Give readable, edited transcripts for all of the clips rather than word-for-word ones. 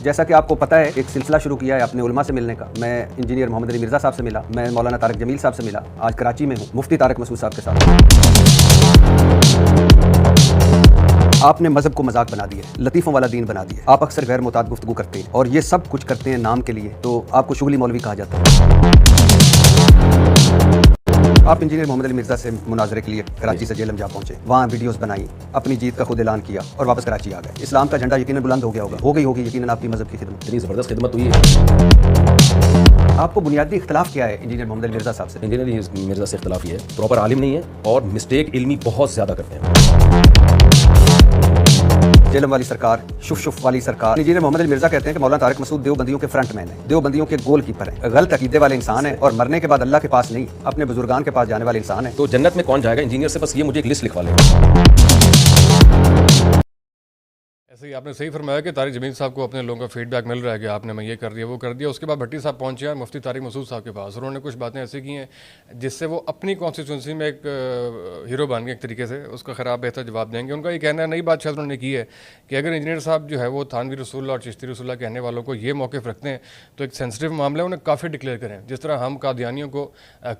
جیسا کہ آپ کو پتہ ہے ایک سلسلہ شروع کیا ہے اپنے علماء سے ملنے کا. میں انجینئر محمد علی مرزا صاحب سے ملا, میں مولانا طارق جمیل صاحب سے ملا, آج کراچی میں ہوں مفتی طارق مسعود صاحب کے ساتھ. آپ نے مذہب کو مذاق بنا دیا ہے, لطیفوں والا دین بنا دیا ہے. آپ اکثر غیر معتاد گفتگو کرتے ہیں اور یہ سب کچھ کرتے ہیں نام کے لیے, تو آپ کو شغلی مولوی کہا جاتا ہے. آپ انجینئر محمد علی مرزا سے مناظرے کے لیے کراچی سے جیلم جا پہنچے, وہاں ویڈیوز بنائی, اپنی جیت کا خود اعلان کیا اور واپس کراچی آ گئے. اسلام کا جھنڈا یقیناً بلند ہو گیا ہوگا, ہو گئی ہوگی یقیناً آپ کی مذہب کی خدمت. اتنی زبردست خدمت ہوئی ہے. آپ کو بنیادی اختلاف کیا ہے انجینئر محمد علی مرزا صاحب سے؟ انجینئر علی مرزا سے اختلاف یہ ہے, پراپر عالم نہیں ہے اور مسٹیک علمی بہت زیادہ کرتے ہیں. جیلم والی سرکار, شف والی سرکار. انجینئر محمد علی مرزا کہتے ہیں کہ مولانا طارق مسعود دیوبندیوں کے فرنٹ مین ہیں, دیوبندیوں کے گول کیپر ہیں, غلط عقیدے والے انسان ہیں اور مرنے کے بعد اللہ کے پاس نہیں اپنے بزرگان کے پاس جانے والے انسان ہیں. تو جنت میں کون جائے گا انجینئر سے, بس یہ مجھے ایک لسٹ لکھوا لیں. ایسے ہی آپ نے صحیح فرمایا کہ طارق جمیل صاحب کو اپنے لوگوں کا فیڈ بیک مل رہا ہے کہ آپ نے میں یہ کر دیا وہ کر دیا. اس کے بعد بھٹی صاحب پہنچے ہیں مفتی طارق مسعود صاحب کے پاس, انہوں نے کچھ باتیں ایسی کی ہیں جس سے وہ اپنی کانسٹیٹوئنسی میں ایک ہیرو بن گئے ایک طریقے سے. اس کا خراب بہتر جواب دیں گے. ان کا یہ کہنا ہے, نئی بات شاید انہوں نے کی ہے کہ اگر انجینئر صاحب جو ہے وہ تھانوی رسول اللہ اور چشتی رسول اللہ کہنے والوں کو یہ موقف رکھتے ہیں تو ایک سینسٹیو معاملہ ہے, انہیں کافر ڈکلیئر کریں. جس طرح ہم قادیانیوں کو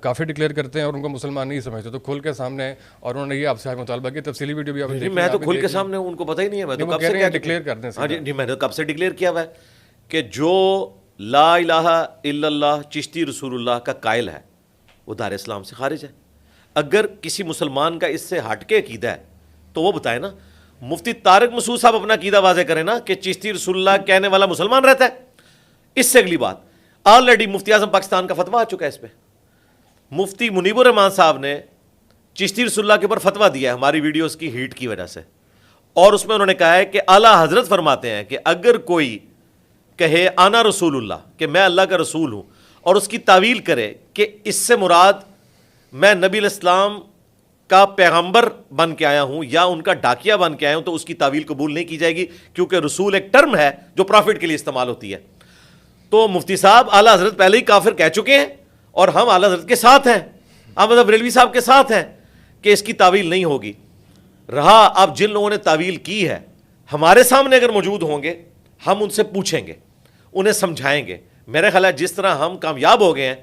کافر ڈکلیئر کرتے ہیں اور ان کو مسلمان نہیں سمجھتے, تو کھل کے سامنے ہے. اور انہوں نے یہ آپ سے مطالبہ کیا, تفصیلی ویڈیو بھی آپ نے میں تو کھل کے سامنے ہوں, ان کو پتہ ہی نہیں ہے. میں تو کب سے کیا ڈکلیئر کر دیں. جی میں نے کب سے ڈکلیئر کیا ہوا ہے کہ جو لا الہ الا اللہ چشتی رسول اللہ کا قائل ہے وہ دار اسلام سے خارج ہے. اگر کسی مسلمان کا اس سے ہٹ کے عقیدہ ہے تو وہ بتائے نا. مفتی طارق مسعود صاحب اپنا عقیدہ واضح کریں نا کہ چشتی رسول اللہ کہنے والا مسلمان رہتا ہے. اس سے اگلی بات, آلریڈی مفتی اعظم پاکستان کا فتویٰ آ چکا ہے اس پہ. مفتی منیب الرحمان صاحب نے چشتی رسول اللہ کے اوپر فتویٰ دیا ہے ہماری ویڈیوز کی ہیٹ کی وجہ سے, اور اس میں انہوں نے کہا ہے کہ اعلیٰ حضرت فرماتے ہیں کہ اگر کوئی کہے آنا رسول اللہ کہ میں اللہ کا رسول ہوں اور اس کی تعویل کرے کہ اس سے مراد میں نبی علیہ السلام کا پیغمبر بن کے آیا ہوں یا ان کا ڈاکیہ بن کے آیا ہوں, تو اس کی تعویل قبول نہیں کی جائے گی, کیونکہ رسول ایک ٹرم ہے جو پرافٹ کے لیے استعمال ہوتی ہے. تو مفتی صاحب اعلیٰ حضرت پہلے ہی کافر کہہ چکے ہیں اور ہم اعلیٰ حضرت کے ساتھ ہیں, احمد بریلوی صاحب کے ساتھ ہیں کہ اس کی تعویل نہیں ہوگی. رہا اب جن لوگوں نے تعویل کی ہے, ہمارے سامنے اگر موجود ہوں گے ہم ان سے پوچھیں گے, انہیں سمجھائیں گے. میرا خیال ہے جس طرح ہم کامیاب ہو گئے ہیں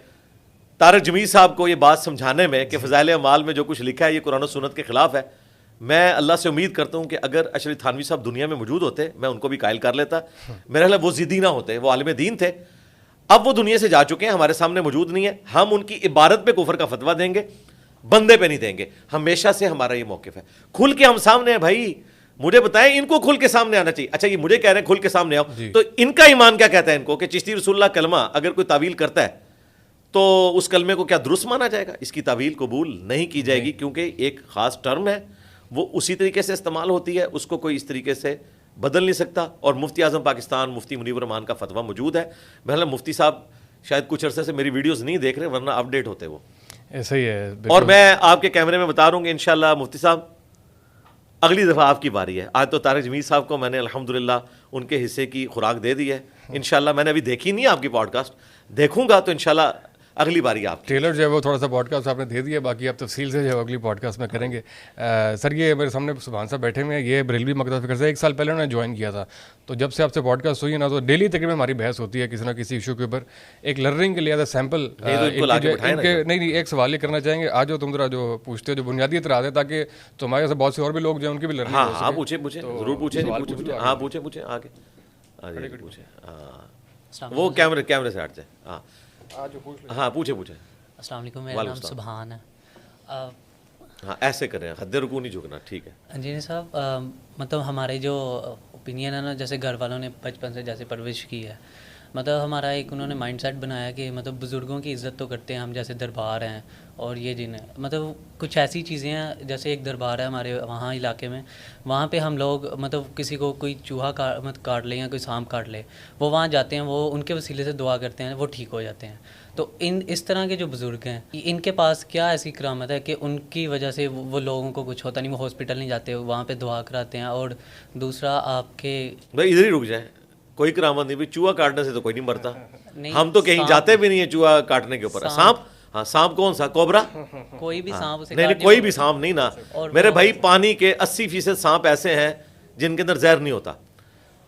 طارق جمیل صاحب کو یہ بات سمجھانے میں کہ فضائل اعمال میں جو کچھ لکھا ہے یہ قرآن و سنت کے خلاف ہے, میں اللہ سے امید کرتا ہوں کہ اگر اشرف تھانوی صاحب دنیا میں موجود ہوتے میں ان کو بھی قائل کر لیتا. میرا خیال ہے وہ ضدی نہ ہوتے, وہ عالم دین تھے. اب وہ دنیا سے جا چکے ہیں, ہمارے سامنے موجود نہیں ہے. ہم ان کی عبارت پہ کفر کا فتویٰ دیں گے, بندے پہ نہیں دیں گے. ہمیشہ سے ہمارا یہ موقف ہے. کھل کے ہم سامنے ہیں بھائی, مجھے بتائیں ان کو کھل کے سامنے آنا چاہیے. اچھا یہ مجھے کہہ رہے ہیں کھل کے سامنے آؤ, تو ان کا ایمان کیا کہتا ہے ان کو کہ چشتی رسول اللہ کلمہ اگر کوئی تعویل کرتا ہے تو اس کلمے کو کیا درست مانا جائے گا؟ اس کی تعویل قبول نہیں کی جائے گی, کیونکہ ایک خاص ٹرم ہے, وہ اسی طریقے سے استعمال ہوتی ہے, اس کو کوئی اس طریقے سے بدل نہیں سکتا. اور مفتی اعظم پاکستان مفتی منیب الرحمان کا فتویٰ موجود ہے. بہرحال مفتی صاحب شاید کچھ عرصے سے میری ویڈیوز نہیں دیکھ رہے, ورنہ اپڈیٹ ہوتے وہ. ایسا ہی ہے. اور میں آپ کے کیمرے میں بتا رہا ہوں کہ انشاءاللہ مفتی صاحب اگلی دفعہ آپ کی باری ہے. آج تو طارق جمیل صاحب کو میں نے الحمدللہ ان کے حصے کی خوراک دے دی ہے. انشاءاللہ میں نے ابھی دیکھی نہیں آپ کی پوڈ کاسٹ, دیکھوں گا تو انشاءاللہ اگلی باری آپ ٹریلر جو ہے وہ تھوڑا سا پوڈ کاسٹ آپ نے دے دیا, باقی آپ تفصیل سے جو ہے اگلی پوڈ کاسٹ میں کریں گے. سر یہ میرے سامنے سبحان صاحب بیٹھے ہوئے ہیں, یہ بریلوی مکتب فکر سے 1 سال پہلے انہوں نے جوائن کیا تھا. تو جب سے آپ سے پوڈ کاسٹ ہوئی ہے نا, تو ڈیلی تقریباً ہماری بحث ہوتی ہے کسی نہ کسی ایشو کے اوپر. ایک لرننگ کے لیے ایز سیمپل نہیں ایک سوال یہ کرنا چاہیں گے, آج جو تم ذرا جو پوچھتے ہو جو بنیادی اعتراض ہے, تاکہ تمہارے سے بہت سے اور بھی لوگ جو ہیں ان کی بھی لرننگ. ہاں پوچھیں ضرور پوچھیں. ہاں پوچھیں آگے پوچھیں. وہ کیمرے سے ہٹ جائے. ہاں پوچھیں. السلام علیکم, میرا نام سبحان ہے. ہاں ایسے کریں, حد رکوع نہیں جھکنا, ٹھیک ہے. انجینئر صاحب مطلب ہمارے جو اوپینین ہے نا, جیسے گھر والوں نے بچپن سے جیسے پرورش کی ہے, مطلب ہمارا ایک انہوں نے مائنڈ سیٹ بنایا کہ مطلب بزرگوں کی عزت تو کرتے ہیں ہم, جیسے دربار ہیں اور یہ جن مطلب کچھ ایسی چیزیں ہیں, جیسے ایک دربار ہے ہمارے وہاں علاقے میں, وہاں پہ ہم لوگ مطلب کسی کو کوئی چوہا کاٹ لے یا کوئی سانپ کاٹ لے, وہ وہاں جاتے ہیں, وہ ان کے وسیلے سے دعا کرتے ہیں, وہ ٹھیک ہو جاتے ہیں. تو اس طرح کے جو بزرگ ہیں ان کے پاس کیا ایسی کرامت ہے کہ ان کی وجہ سے وہ لوگوں کو کچھ ہوتا نہیں, وہ ہاسپٹل نہیں جاتے, وہاں پہ دعا کراتے ہیں. اور دوسرا آپ کے بھائی ادھر ہی رک جائیں, کوئی کرامت نہیں. چوہا کاٹنے سے تو کوئی نہیں مرتا, ہم تو کہیں جاتے بھی نہیں ہیں چوہا کاٹنے کے اوپر. سانپ, ہاں سانپ کون سا, کوبرا, کوئی بھی سانپ اسے نہیں کوئی بھی سانپ نہیں نا میرے بھائی. پانی کے 80% سانپ ایسے ہیں جن کے اندر زہر نہیں ہوتا.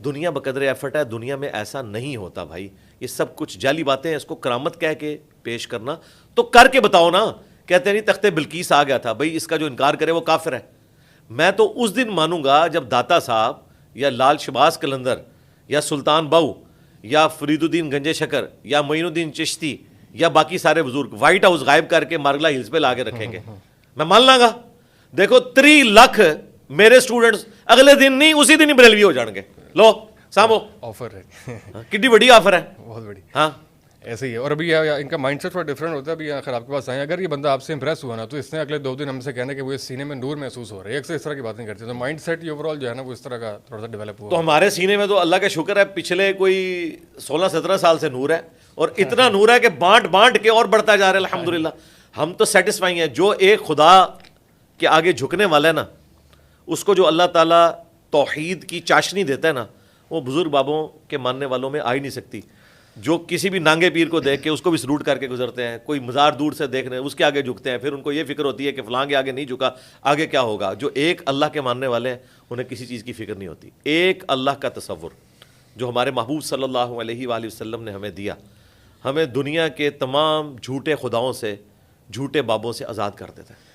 دنیا بقدر ایفرٹ ہے, دنیا میں ایسا نہیں ہوتا بھائی, یہ سب کچھ جعلی باتیں ہیں. اس کو کرامت کہہ کے پیش کرنا تو کر کے بتاؤ نا. کہتے ہیں نہیں تخت بلقیس آ گیا تھا, بھائی اس کا جو انکار کرے وہ کافر ہے. میں تو اس دن مانوں گا جب داتا صاحب یا لال شباز قلندر یا سلطان بہو یا فرید الدین گنجے شکر یا معین الدین چشتی یا باقی سارے بزرگ وائٹ ہاؤس غائب کر کے مارگلا ہلز پہ لا کے رکھیں گے. میں مان لاں گا. دیکھو 3 لاکھ میرے اسٹوڈنٹس اگلے دن نہیں اسی دن ہی بریلوی ہو جان گے. لو سامو آفر ہے کتنی بڑی آفر ہے. بہت بڑی. ہاں ایسے ہی ہے. اور ابھی ان کا مائنڈ سیٹ تھوڑا ڈفرینٹ ہوتا ہے. ابھی اگر آپ کے پاس آئیں, اگر یہ بندہ آپ سے امپریس ہوا نا تو اس نے اگلے 2 دن ہم سے کہنا کہ وہ اس سینے میں نور محسوس ہو رہا ہے. اکثر اس طرح کی باتیں کرتے ہیں. تو مائنڈ سیٹ یہ اوور آل جو ہے نا وہ اس طرح کا تھوڑا سا ڈیولپ ہوا. تو ہمارے سینے میں تو اللہ کا شکر ہے پچھلے کوئی 16-17 سال سے نور ہے, اور اتنا نور ہے کہ بانٹ بانٹ کے اور بڑھتا جا رہا ہے الحمدللہ. ہم تو سیٹسفائی ہیں. جو ایک خدا کے آگے جھکنے والا ہے نا, اس کو جو اللہ تعالیٰ توحید کی چاشنی دیتا ہے نا, وہ بزرگ بابوں کے ماننے والوں میں آ ہی نہیں سکتی. جو کسی بھی نانگے پیر کو دیکھ کے اس کو بھی سلوٹ کر کے گزرتے ہیں, کوئی مزار دور سے دیکھ رہے ہیں اس کے آگے جھکتے ہیں, پھر ان کو یہ فکر ہوتی ہے کہ فلاں کے آگے نہیں جھکا آگے کیا ہوگا. جو ایک اللہ کے ماننے والے ہیں انہیں کسی چیز کی فکر نہیں ہوتی. ایک اللہ کا تصور جو ہمارے محبوب صلی اللہ علیہ وآلہ وسلم نے ہمیں دیا, ہمیں دنیا کے تمام جھوٹے خداؤں سے, جھوٹے بابوں سے آزاد کر دیتا ہے.